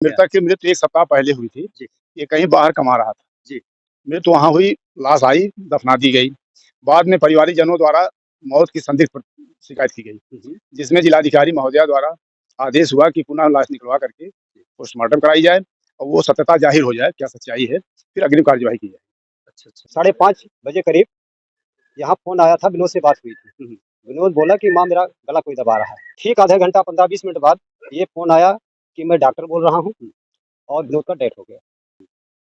मृतक की मृत्यु 1 सप्ताह पहले हुई थी। जी। ये कहीं बाहर कमा रहा था। जी। मृत्यु वहाँ हुई, लाश आई, दफना दी गई। बाद में परिवारीजनों द्वारा मौत की संदिग्ध शिकायत की गई, जिसमें जिलाधिकारी महोदया द्वारा आदेश हुआ कि पुनः लाश निकलवा करके पोस्टमार्टम कराई जाए और वो सत्यता ज़ाहिर हो जाए, क्या सच्चाई है, फिर अग्रिम कार्यवाही की जाए। अच्छा, अच्छा। 5:30 बजे करीब यहाँ फ़ोन आया था, विनोद से बात हुई थी। विनोद बोला कि माँ मेरा गला कोई दबा रहा है। ठीक आधा घंटा 15-20 मिनट बाद ये फ़ोन आया कि मैं डॉक्टर बोल रहा हूँ और विनोद का डेथ हो गया।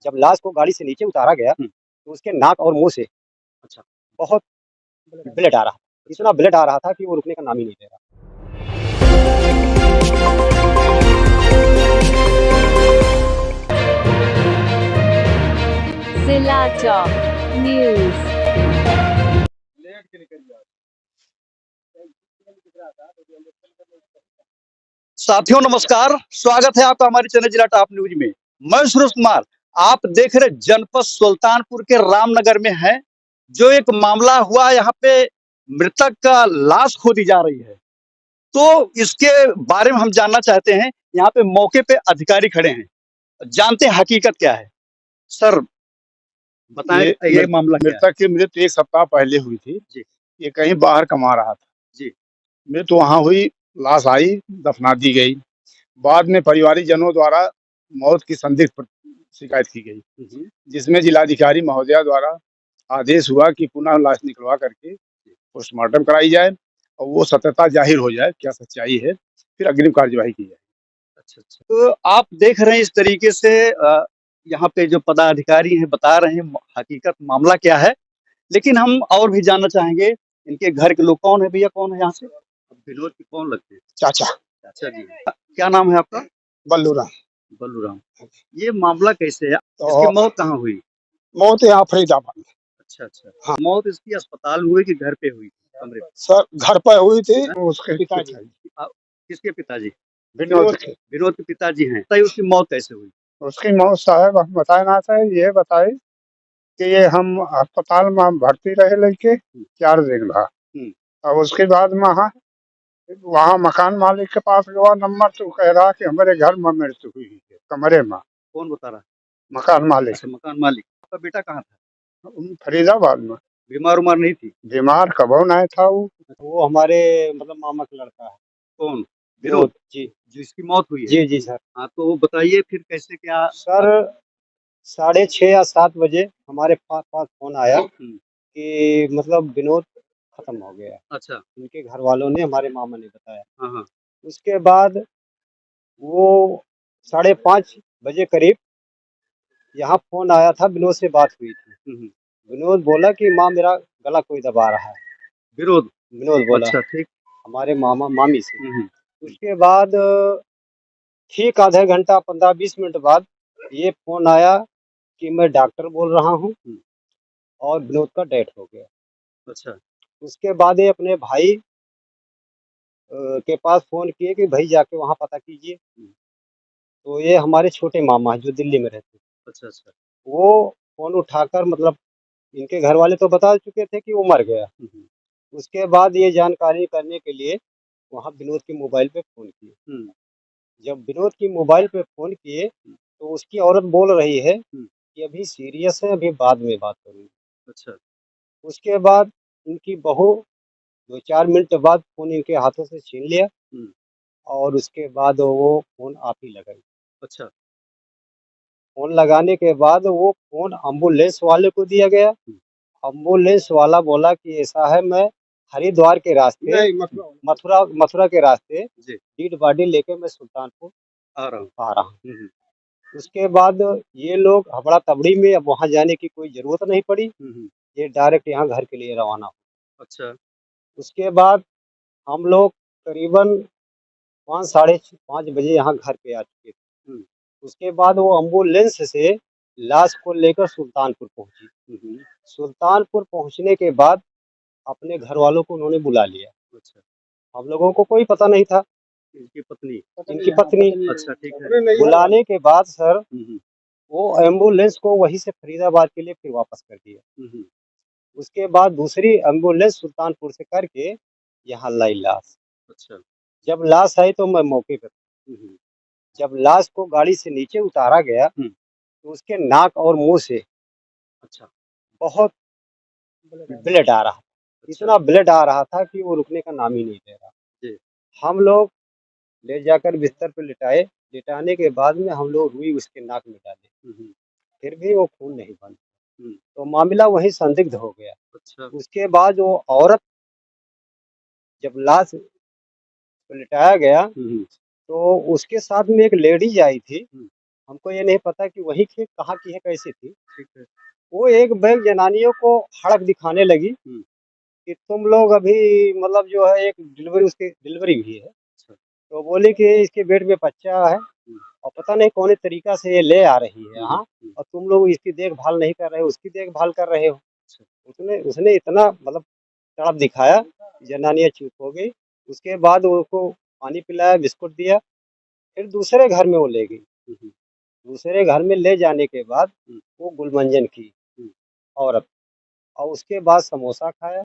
जब लाश को गाड़ी से नीचे उतारा गया तो उसके नाक और मुँह से अच्छा बहुत ब्लड आ रहा था। इतना ब्लड आ रहा था कि वो रुकने का नाम ही नहीं ले रहा। जिला टॉप न्यूज़। साथियों नमस्कार, स्वागत है आपका हमारे चैनल जिला टॉप न्यूज में। मैं सुरेश कुमार, आप देख रहे जनपद सुल्तानपुर के रामनगर में है। जो एक मामला हुआ, यहाँ पे मृतक का लाश खोदी जा रही है, तो इसके बारे में हम जानना चाहते हैं। यहाँ पे मौके पे अधिकारी खड़े हैं, जानते हैं हकीकत क्या है। सर बताएं, ये मामला क्या है? मृतक की मृत्यु 1 सप्ताह पहले हुई थी। जी। ये कहीं बाहर कमा रहा था। जी। मृत्यु वहाँ हुई, लाश आई, दफना दी गई। बाद में परिवारीजनों द्वारा मौत की संदिग्ध शिकायत की गई, जिसमें जिलाधिकारी महोदया द्वारा आदेश हुआ कि पुनः लाश निकलवा करके पोस्टमार्टम कराई जाए और वो सत्यता ज़ाहिर हो जाए, क्या सच्चाई है, फिर अग्रिम कार्यवाही की जाए। अच्छा, अच्छा। तो आप देख रहे हैं इस तरीके से यहाँ पे जो पदाधिकारी हैं बता रहे हैं हकीकत मामला क्या है, लेकिन हम और भी जानना चाहेंगे। इनके घर के लोग कौन है भैया, कौन है यहाँ से? विनोद की कौन लगते हैं? चाचा। चाचा जी। क्या नाम है आपका? बल्लूराम। बल्लूराम। ये मामला कैसे है? तो इसकी मौत कहाँ हुई? मौत यहाँ फरीदाबाद। अच्छा, अच्छा। हाँ। मौत इसकी अस्पताल में हुई कि घर पे हुई, कमरे पे? सर घर पर हुई थी। उसके पिताजी। किसके पिताजी? विनोद के। विनोद के पिताजी हैं। बताइए उसकी मौत कैसे हुई? उसकी मौत साहब हम बताए ना था, ये बताई कि ये हम अस्पताल में भर्ती रहे लड़के 4 दिन भा। और उसके बाद में वहाँ मकान मालिक के पास हुआ नंबर, तो कह रहा कि हमारे घर में मृत्यु हुई है कमरे में। कौन बता रहा? मकान मालिक। अच्छा, मकान मालिक। आपका बेटा कहाँ था? फरीदाबाद में। बीमार उमार नहीं थी? बीमार कबो नहीं था वो हमारे मतलब मामा का लड़का है। कौन? विनोद जी, जिसकी मौत हुई है। जी जी सर। हाँ, तो बताइए फिर कैसे क्या? सर 6:30 या 7 बजे हमारे पास फोन आया कि मतलब विनोद खत्म हो गया। अच्छा। उनके घर वालों ने, हमारे मामा ने बताया। हाँ, हाँ। उसके बाद वो 5:30 बजे करीब यहाँ फोन आया था, विनोद से बात हुई थी। विनोद बोला कि माँ मेरा गला कोई दबा रहा है। विनोद विनोद बोला। अच्छा, ठीक। हमारे मामा मामी से। उसके बाद ठीक आधा घंटा 15-20 मिनट बाद ये फोन आया कि मैं डॉक्टर बोल रहा हूँ और विनोद का डेथ हो गया। अच्छा। उसके बाद ये अपने भाई के पास फोन किए कि भाई जाके वहाँ पता कीजिए। तो ये हमारे छोटे मामा हैं जो दिल्ली में रहते हैं। अच्छा, अच्छा। वो फोन उठाकर मतलब इनके घर वाले तो बता चुके थे कि वो मर गया। उसके बाद ये जानकारी करने के लिए वहाँ विनोद के मोबाइल पे फ़ोन किए। जब विनोद की मोबाइल पे फ़ोन किए तो उसकी औरत बोल रही है कि अभी सीरियस है, अभी बाद में बात करूँगी। अच्छा। उसके बाद इनकी बहू 2-4 मिनट बाद फ़ोन इनके हाथों से छीन लिया और उसके बाद वो फ़ोन आप ही लगाई। अच्छा। फ़ोन लगाने के बाद वो फ़ोन एम्बुलेंस वाले को दिया गया। एम्बुलेंस वाला बोला कि ऐसा है, मैं हरिद्वार के रास्ते मथुरा के रास्ते डेड बॉडी लेके मैं सुल्तानपुर आ रहा हूँ। उसके बाद ये लोग हबड़ा तबड़ी में, अब वहाँ जाने की कोई जरूरत नहीं पड़ी। ये डायरेक्ट यहाँ घर के लिए रवाना हो। अच्छा। उसके बाद हम लोग करीबन 5 साढ़े 5 बजे यहाँ घर पे आ चुके थे। उसके बाद वो एम्बुलेंस से लाश को लेकर सुल्तानपुर पहुंची। सुल्तानपुर पहुंचने के बाद अपने घर वालों को उन्होंने बुला लिया। अच्छा। हम लोगों को कोई पता नहीं था। इनकी पत्नी। अच्छा, ठीक है। बुलाने के बाद सर वो एम्बुलेंस को वहीं से फरीदाबाद के लिए फिर वापस कर दिया। उसके बाद दूसरी एम्बुलेंस सुल्तानपुर से करके यहाँ लाई लाश। अच्छा। जब लाश आई तो मैं मौके पर था। जब लाश को गाड़ी से नीचे उतारा गया तो उसके नाक और मुंह से अच्छा बहुत ब्लड आ रहा था। इतना ब्लड आ रहा था कि वो रुकने का नाम ही नहीं ले रहा। जी। हम लोग ले जाकर बिस्तर पे लिटाए। लिटाने के बाद में हम लोग रुई उसके नाक में डाले, फिर भी वो खून नहीं बंद। तो मामला वहीं संदिग्ध हो गया। अच्छा उसके बाद वो औरत जब लाश को लिटाया गया तो उसके साथ में एक लेडीज आई थी। हमको ये नहीं पता कि वही थी, कहाँ की है, कैसी थी। ठीक है। वो एक बैग जनानियों को हड़क दिखाने लगी कि तुम लोग अभी मतलब जो है एक डिलीवरी, उसकी डिलीवरी भी है। तो बोली कि इसके पेट में बच्चा है और पता नहीं कौन तरीका से ये ले आ रही है यहाँ, और तुम लोग इसकी देखभाल नहीं कर रहे हो, उसकी देखभाल कर रहे हो। उसने उसने इतना मतलब तड़प दिखाया, जनानियाँ चुप हो गई। उसके बाद उसको पानी पिलाया, बिस्कुट दिया, फिर दूसरे घर में वो ले गई। दूसरे घर में ले जाने के बाद वो गुलमंजन की औरत, और उसके बाद समोसा खाया।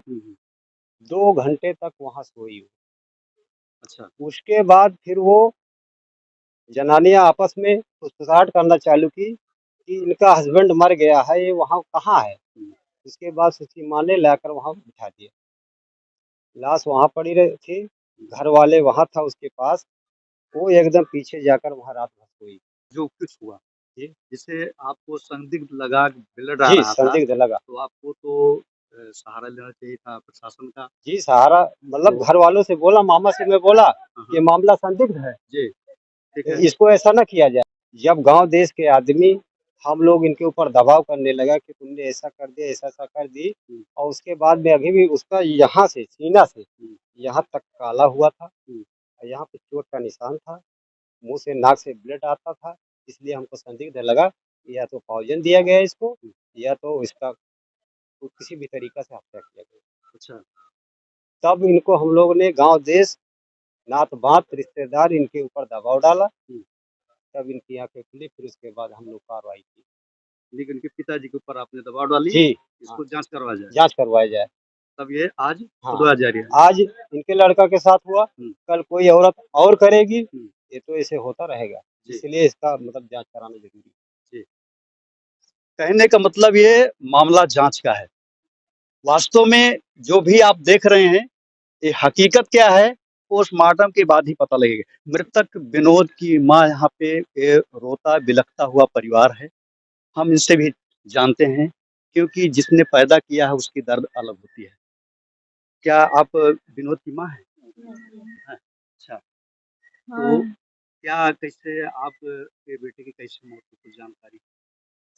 2 घंटे तक वहाँ सोई वो। अच्छा उसके बाद फिर वो जनानियाँ आपस में फुसफुसाहट करना चालू की कि इनका हस्बैंड मर गया है, ये वहाँ कहाँ है। उसके बाद उसकी माँ ने लाकर वहाँ बिठा दिया। लाश वहाँ पड़ी रही थी, घर वाले वहाँ था उसके पास। वो एकदम पीछे जाकर वहाँ रात भर सोई। जो कुछ हुआ जी जिसे आपको संदिग्ध लगा, ब्लड आ जी, रहा था, संदिग्ध लगा। तो आपको तो सहारा लेना चाहिए था प्रशासन का। जी सहारा मतलब घर वालों से बोला, मामा से मैं बोला ये मामला संदिग्ध है, जी ठीक है। इसको ऐसा ना किया जाए। जब गांव देश के आदमी हम लोग इनके ऊपर दबाव करने लगा कि तुमने ऐसा कर दिया, ऐसा ऐसा कर दी, और उसके बाद में अभी भी उसका यहाँ से सीना से यहाँ तक काला हुआ था, और यहाँ पे चोट का निशान था, मुंह से नाक से ब्लड आता था। इसलिए हमको संदिग्ध लगा कि या तो पॉइजन दिया गया इसको, या तो इसका किसी भी तरीका से हत्या किया गया। अच्छा तब इनको हम लोग ने गांव देश, नात बात, रिश्तेदार इनके ऊपर दबाव डाला, तब इनकी आंखें खुली। फिर उसके बाद हम लोग कार्रवाई की। लेकिन उनके पिताजी के ऊपर आपने दबाव डाली जी इसको जांच करवा जाए, जांच करवाया जाए। तब ये आज हाँ खुदवा जारी है। आज इनके लड़का के साथ हुआ, कल कोई औरत और करेगी, ये तो ऐसे होता रहेगा। इसलिए इसका मतलब जांच कराना जरूरी है। जी। कहने का मतलब ये मामला जांच का है। वास्तव में जो भी आप देख रहे हैं ये हकीकत क्या है पोस्टमार्टम के बाद ही पता लगेगा। मृतक विनोद की मां यहाँ पे ये रोता बिलखता हुआ परिवार है। हम इनसे भी जानते हैं क्योंकि जिसने पैदा किया है उसकी दर्द अलग होती है। क्या आप विनोद की मां हैं? हैं? अच्छा तो क्या कैसे आपके बेटे की कैसे मौत हुई, कुछ जानकारी?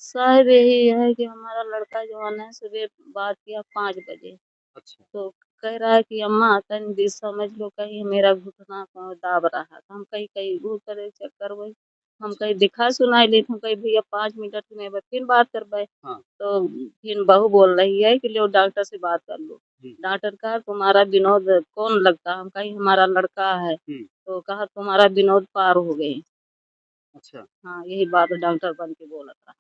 साहब यही है कि हमारा लड़का जो है ना सुबह बात किया 5 बजे, अच्छा तो कह रहा है कि अम्मा तनी समझ लो कहीं मेरा घुटना को दाब रहा था। हम कहीं कहीं वो करे चेक करवाई, हम कहीं दिखा सुनाई ली, हम कहीं भैया 5 मिनट में फिर बात करवाए। हाँ तो फिर बहू बोल रही है कि लो डॉक्टर से बात कर लो। डॉक्टर कहा तुम्हारा विनोद कौन लगता, हम कहीं हमारा लड़का है। तो कहा तुम्हारा विनोद पार हो गए। अच्छा हाँ यही बात डॉक्टर बन के बोला था।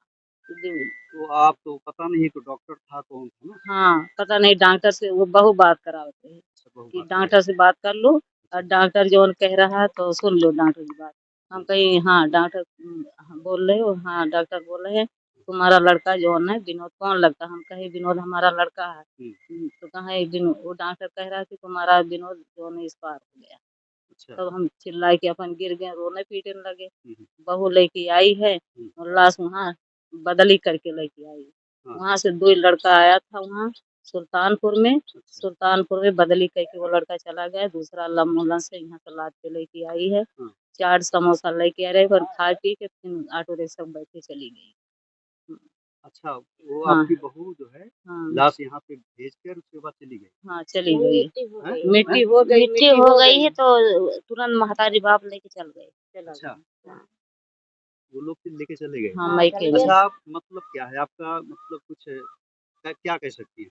तो आप तो पता नहीं तो डॉक्टर था कौन था ना? हाँ पता नहीं, डॉक्टर से वो बहु बात कराते हैं कि डॉक्टर से बात कर लो, और डॉक्टर जो कह रहा है तो सुन लो डॉक्टर की बात। हम कहीं हाँ डॉक्टर बोल रहे हो, हाँ डॉक्टर बोल रहे हैं तुम्हारा लड़का जो है ना विनोद कौन लगता, हम कहे विनोद हमारा लड़का है। तो कहा विनोद, वो डॉक्टर कह रहा है कि तुम्हारा विनोद जो है इस पार हो गया। तब हम चिल्लाए के अपन गिर गए, रोने पीटने लगे। बहू लेके आई है और लाश वहाँ बदली करके लेके आई। वहाँ से 2 लड़का आया था वहाँ सुल्तानपुर में बदली करके वो लड़का चला गया। दूसरा लम्बोला से यहाँ से लाद के लेके आई है। 4 समोसा लेके आ रहे और खा पी के फिर ऑटो रिक्शा में बैठ के चली गई। अच्छा वो हाँ आपकी बहू जो है हाँ लाश यहाँ पे भेजकर उसके बाद चली गई। हाँ चली गई। मिट्टी मिट्टी हो गई है तो तुरंत महतारी बाप लेके चल गए, चला अच्छा गया। हाँ। वो लोग फिर लेके चले गए। हाँ मायके में। अच्छा मतलब क्या है आपका मतलब कुछ क्या कह सकती है?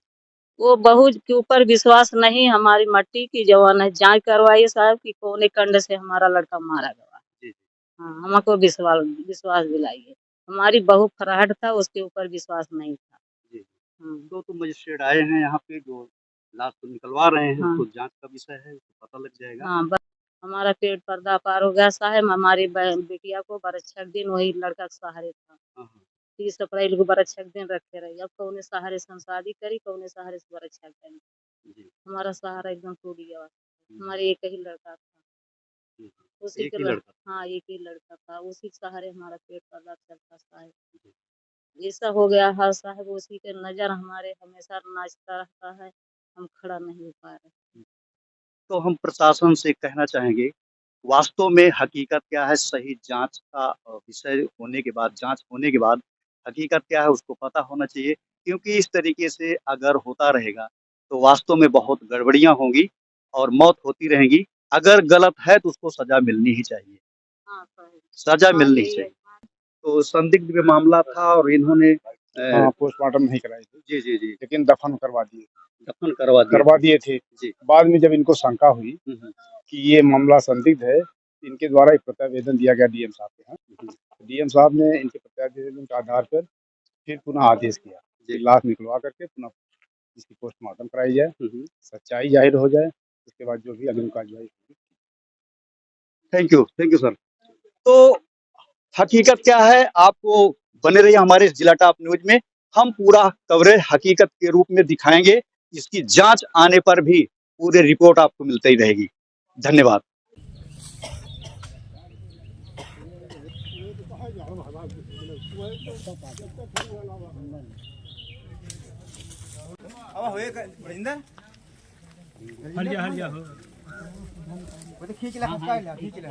वो बहू के ऊपर विश्वास नहीं, हमारी मट्टी की जवान है। जांच करवाइए साहब कि कौन कंड से हमारा लड़का मारा गया। जी हाँ हमको विश्वास विश्वास दिलाइए। हमारी बहू फराहट था, उसके ऊपर विश्वास नहीं था। जी हाँ तो मजिस्ट्रेट आए हैं यहाँ पे जो लाश को निकलवा रहे हैं हाँ तो जांच का विषय है तो पता लग जाएगा। हाँ हमारा पेट पर्दा पार हो गया साहब। हमारी बिटिया को बरच्छा के दिन वही लड़का के सहारे था। 30 अप्रैल को बरच्छा के दिन रखे रही। अब कौने सहारे से हम शादी करी, कौने सहारे से बरच्छा करी। हमारा सहारा एकदम टूट गया। हमारे एक ही लड़का था, उसी एक के ही लड़का? हाँ एक ही लड़का था, उसी के सहारे हमारा पेट पर्दा चलता साहब। ऐसा हो गया है साहब, उसी के नजर हमारे हमेशा नाचता रहता है, हम खड़ा नहीं हो पा रहे। तो हम प्रशासन से कहना चाहेंगे, वास्तव में हकीकत क्या है, सही जांच का विषय होने के बाद, जांच होने के बाद हकीकत क्या है उसको पता होना चाहिए। क्योंकि इस तरीके से अगर होता रहेगा तो वास्तव में बहुत गड़बड़ियां होंगी और मौत होती रहेंगी। अगर गलत है तो उसको सजा मिलनी ही चाहिए, हाँ साहब, सजा हाँ मिलनी यही चाहिए। है। तो संदिग्ध में मामला था और इन्होंने हाँ, पोस्टमार्टम नहीं कराई थी, जी जी जी लेकिन दफन करवा दिए दफन करवा दिए थे। जी। बाद में जब इनको शंका हुई कि ये मामला संदिग्ध है, इनके द्वारा एक प्रत्यावेदन दिया गया डीएम साहब के यहाँ। डीएम साहब ने इनके प्रत्यावेदन के आधार पर फिर पुनः आदेश किया कि लाश निकलवा करके पुनः इसकी पोस्टमार्टम कराई जाए, सच्चाई जाहिर हो जाए, उसके बाद जो भी अग्रिम कार्यवाही होगी। Thank you sir. तो हकीकत क्या है, आपको बने रहिए हमारे जिला टॉप न्यूज में। हम पूरा कवरेज हकीकत के रूप में दिखाएंगे। इसकी जांच आने पर भी पूरी रिपोर्ट आपको मिलती ही रहेगी। धन्यवाद। खींच ले